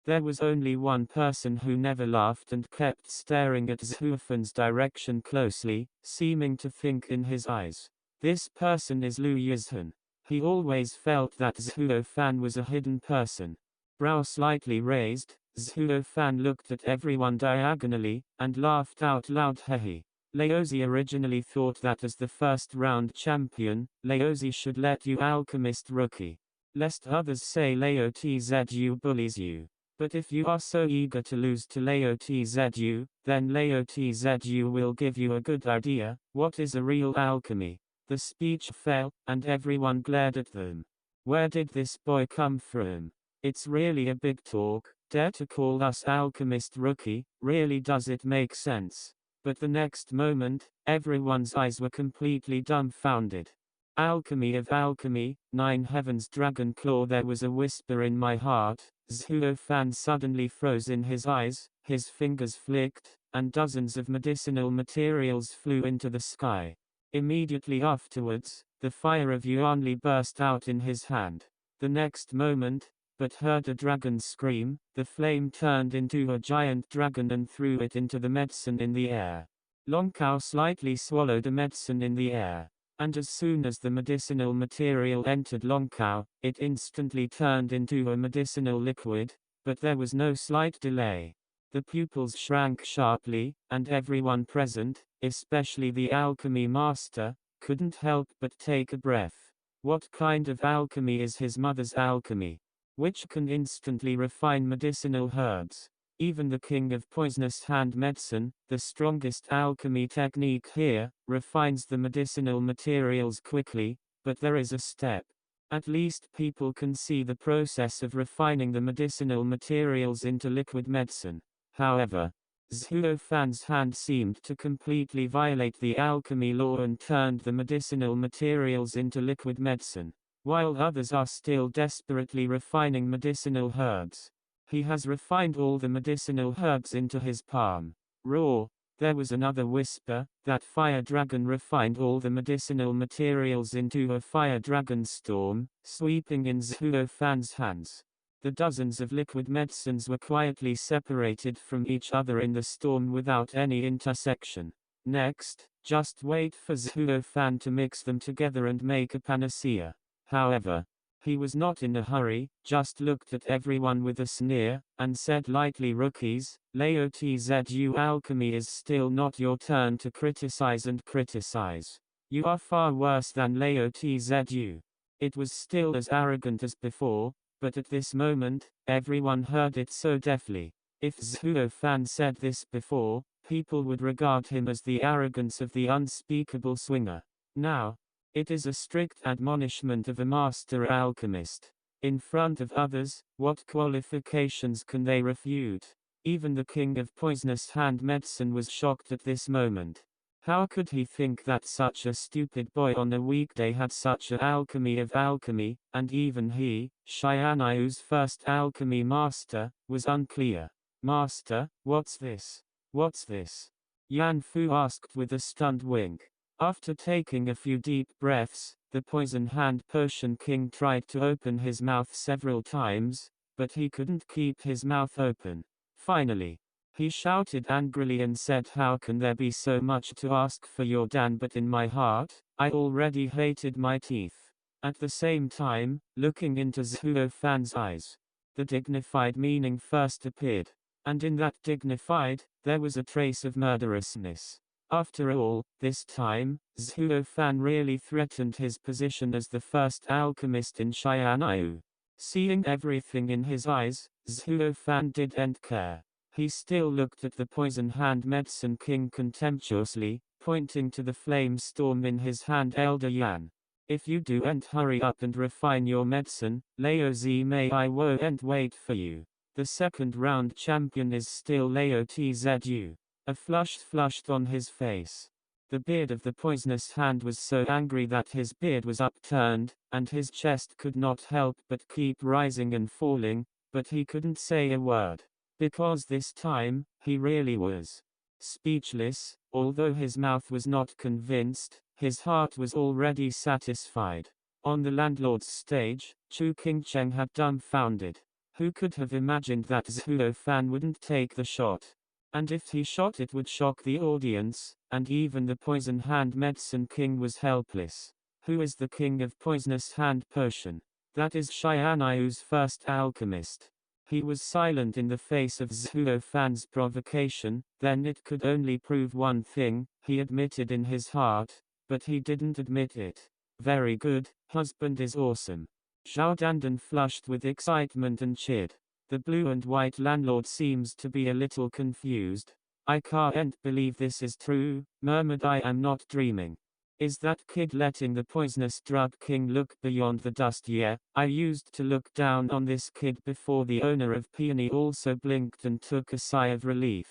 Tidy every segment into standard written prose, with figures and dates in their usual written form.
There was only one person who never laughed and kept staring at Zhuo Fan's direction closely, seeming to think in his eyes. This person is Lu Yizhan. He always felt that Zhuo Fan was a hidden person. Brow slightly raised, Zhuo Fan looked at everyone diagonally, and laughed out loud. Hehe. Laozi originally thought that as the first round champion, Laozi should let you alchemist rookie. Lest others say Lao Tzu bullies you. But if you are so eager to lose to Lao Tzu, then Lao Tzu will give you a good idea. What is a real alchemy? The speech fell, and everyone glared at them. Where did this boy come from? It's really a big talk. Dare to call us alchemist rookie? Really, does it make sense? But the next moment, everyone's eyes were completely dumbfounded. Alchemy of alchemy, 9 heavens dragon claw. There was a whisper in my heart. Zhuo Fan suddenly froze in his eyes, his fingers flicked, and dozens of medicinal materials flew into the sky. Immediately afterwards, the fire of Yuanli burst out in his hand. The next moment, but heard a dragon scream, the flame turned into a giant dragon and threw it into the medicine in the air. Long Kao slightly swallowed a medicine in the air. And as soon as the medicinal material entered Long Kao, it instantly turned into a medicinal liquid, but there was no slight delay. The pupils shrank sharply, and everyone present, especially the alchemy master, couldn't help but take a breath. What kind of alchemy is his mother's alchemy? Which can instantly refine medicinal herbs? Even the king of poisonous hand medicine, the strongest alchemy technique here, refines the medicinal materials quickly, but there is a step. At least people can see the process of refining the medicinal materials into liquid medicine. However, Zhuo Fan's hand seemed to completely violate the alchemy law and turned the medicinal materials into liquid medicine, while others are still desperately refining medicinal herbs. He has refined all the medicinal herbs into his palm. Roar! There was another whisper. That fire dragon refined all the medicinal materials into a fire dragon storm, sweeping in Zhuo Fan's hands. The dozens of liquid medicines were quietly separated from each other in the storm without any intersection. Next, just wait for Zhuo Fan to mix them together and make a panacea. However, he was not in a hurry, just looked at everyone with a sneer, and said lightly, rookies, Lao Tzu alchemy is still not your turn to criticize and criticize. You are far worse than Lao Tzu. It was still as arrogant as before, but at this moment, everyone heard it so deafly. If Zhuo Fan said this before, people would regard him as the arrogance of the unspeakable swinger. Now, it is a strict admonishment of a master alchemist. In front of others, what qualifications can they refute? Even the king of poisonous hand medicine was shocked at this moment. How could he think that such a stupid boy on a weekday had such a alchemy of alchemy, and even he, Xianyu's first alchemy master, was unclear. Master, what's this? What's this? Yan Fu asked with a stunned wink. After taking a few deep breaths, the poison hand potion king tried to open his mouth several times, but he couldn't keep his mouth open. Finally, he shouted angrily and said, how can there be so much to ask for your Dan? But in my heart, I already hated my teeth. At the same time, looking into Zhuo Fan's eyes, the dignified meaning first appeared. And in that dignified, there was a trace of murderousness. After all, this time, Zhuo Fan really threatened his position as the first alchemist in Xianyu. Seeing everything in his eyes, Zhuo Fan didn't care. He still looked at the poison hand medicine king contemptuously, pointing to the flame storm in his hand. Elder Yan, if you don't hurry up and refine your medicine, Lao Zi Mei I won't wait for you. The second round champion is still Lao Tzu. A flush flushed on his face. The beard of the poisonous hand was so angry that his beard was upturned, and his chest could not help but keep rising and falling, but he couldn't say a word. Because this time, he really was speechless. Although his mouth was not convinced, his heart was already satisfied. On the landlord's stage, Chu Qingcheng had dumbfounded. Who could have imagined that Zhuo Fan wouldn't take the shot? And if he shot, it would shock the audience, and even the poison hand medicine king was helpless. Who is the king of poisonous hand potion? That is Xianyu's first alchemist. He was silent in the face of Zhuo Fan's provocation. Then it could only prove one thing, he admitted in his heart, but he didn't admit it. Very good, husband is awesome. Zhao Dandan flushed with excitement and cheered. The blue and white landlord seems to be a little confused. I can't believe this is true, murmured. I am not dreaming. Is that kid letting the poisonous drug king look beyond the dust? Yeah, I used to look down on this kid before. The owner of Peony also blinked and took a sigh of relief.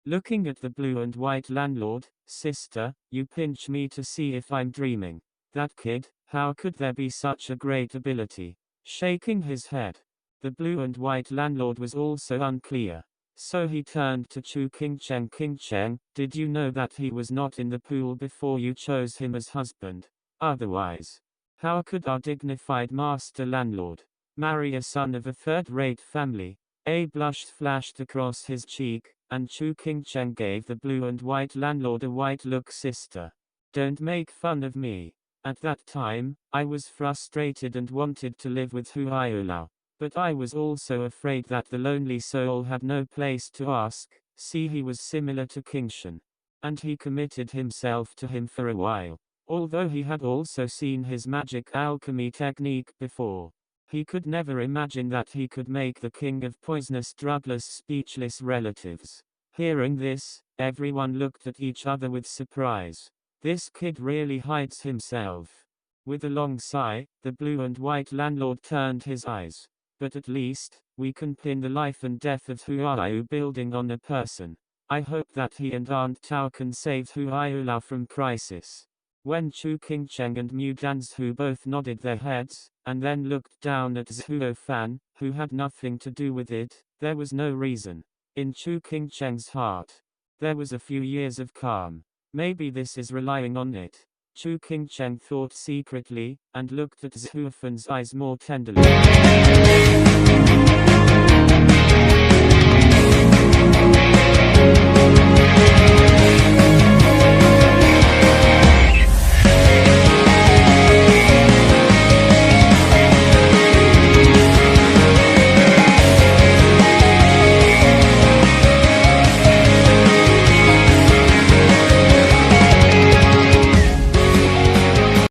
Looking at the blue and white landlord, sister, you pinch me to see if I'm dreaming. That kid, how could there be such a great ability? Shaking his head. The blue and white landlord was also unclear. So he turned to Chu Qingcheng. Qingcheng, did you know that he was not in the pool before you chose him as husband? Otherwise, how could our dignified master landlord marry a son of a third-rate family? A blush flashed across his cheek, and Chu Qingcheng gave the blue and white landlord a white look. Sister, don't make fun of me. At that time, I was frustrated and wanted to live with Hu Haiyulao. But I was also afraid that the lonely soul had no place to ask. See, he was similar to Qingshan. And he committed himself to him for a while. Although he had also seen his magic alchemy technique before, he could never imagine that he could make the king of poisonous drugless speechless relatives. Hearing this, everyone looked at each other with surprise. This kid really hides himself. With a long sigh, the blue and white landlord turned his eyes. But at least, we can pin the life and death of Hu Haiyulao building on a person. I hope that he and Aunt Tao can save Hu Haiyulao from crisis. When Chu Qingcheng and Mu Danzhu both nodded their heads, and then looked down at Zhuo Fan, who had nothing to do with it, there was no reason. In Chu Qingcheng's heart, there was a few years of calm. Maybe this is relying on it. Chu Qingcheng thought secretly, and looked at Zhuo Fan's eyes more tenderly.